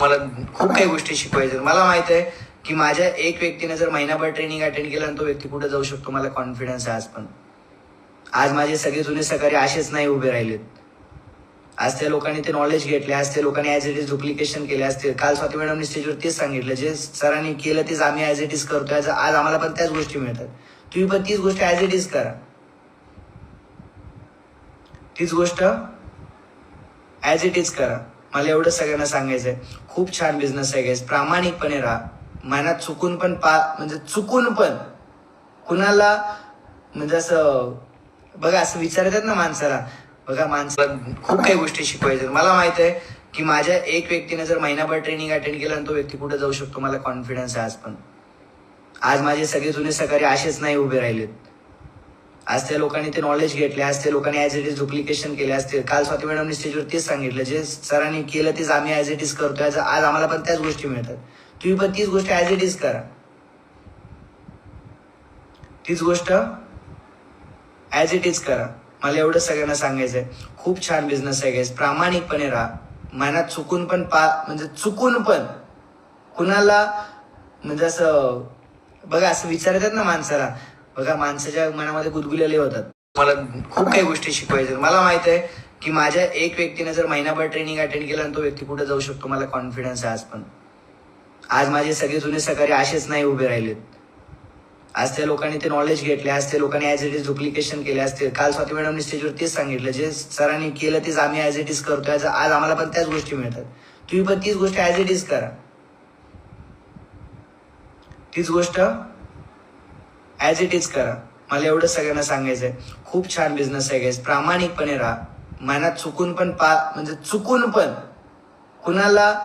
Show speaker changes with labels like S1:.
S1: मला खूप काही गोष्टी शिकवायच्या. मला माहित आहे की माझ्या एक व्यक्तीने जर महिनाभर ट्रेनिंग अटेंड केलं आणि तो व्यक्ती कुठे जाऊ शकतो, मला कॉन्फिडन्स आहे आज पण. आज माझे सगळे जुने सहकारी असेच नाही उभे राहिलेत. आज त्या लोकांनी ते नॉलेज घेतले, आज त्या लोकांनी ऍज इट इज डुप्लिकेशन केले असते. काल स्वाती मॅडमनी स्टेजवर तेच सांगितलं, जे सरांनी केलं तेच आम्ही ऍज इट इज करतोय. आज आम्हाला पण त्याच गोष्टी मिळतात. तुम्ही पण तीच गोष्ट ऍज इट इज करा. तीच गोष्ट ऍज इट इज करा. मला एवढं सगळ्यांना सांगायचंय. खूप छान बिझनेस आहे गाईस. प्रामाणिकपणे राहा. मनात चुकून पण म्हणजे चुकून पण कुणाला म्हणजे असं बघा, असं विचारतात ना माणसाला, बघा माणसाला खूप काही गोष्टी शिकवायच्या. मला माहित आहे की माझ्या एक व्यक्तीने जर महिनाभर ट्रेनिंग अटेंड केलं आणि तो व्यक्ती कुठे जाऊ शकतो, मला कॉन्फिडन्स आहे आज पण. आज माझे सगळे जुने सहकारी असेच नाही उभे राहिलेत. आज त्या लोकांनी ते नॉलेज घेतले, आज त्या लोकांनी ऍज इट इज डुप्लिकेशन केले असते. काल स्वाती मॅडमनी स्टेजवर तेच सांगितलं, जे सरांनी केलं तेच आम्ही ऍज इट इज करतोय. आज आम्हाला पण त्याच गोष्टी मिळतात. तुम्ही पण तीच गोष्ट ऍज इट इज करा. तीच गोष्ट ऍज इट इज करा. मला एवढं सगळ्यांना सांगायचंय. खूप छान बिझनेस आहे गाईस. प्रामाणिकपणे राहा. मनात चुकून पण म्हणजे चुकून पण कुणाला म्हणजे असं बघा, असं विचारतात ना माणसाला, बघा माणसाच्या मनामध्ये गुदगुलेले होतात. मला खूप काही गोष्टी शिकवायच्या. मला माहित आहे की माझ्या एक व्यक्तीने जर महिनाभर ट्रेनिंग अटेंड केलं आणि तो व्यक्ती कुठे जाऊ शकतो, मला कॉन्फिडन्स आहे आज पण. आज माझे सगळे जुने सहकारी असेच नाही उभे राहिलेत. आज त्या लोकांनी ते नॉलेज घेतले, आज त्या लोकांनी ऍज इट इज डुप्लिकेशन केले असते. काल स्वाती मॅडमनी स्टेजवर तेच सांगितलं, जे सरांनी केलं तेच आम्ही ऍज इट इज करतोय. आज आम्हाला पण त्याच गोष्टी मिळतात. तुम्ही पण तीच गोष्ट ऍज इट इज करा. तीच गोष्ट ऍज इट इज करा. मला एवढं सगळ्यांना सांगायचंय. खूप छान बिझनेस आहे गाईस. प्रामाणिकपणे राहा. मनात चुकून पण म्हणजे चुकून पण कुणाला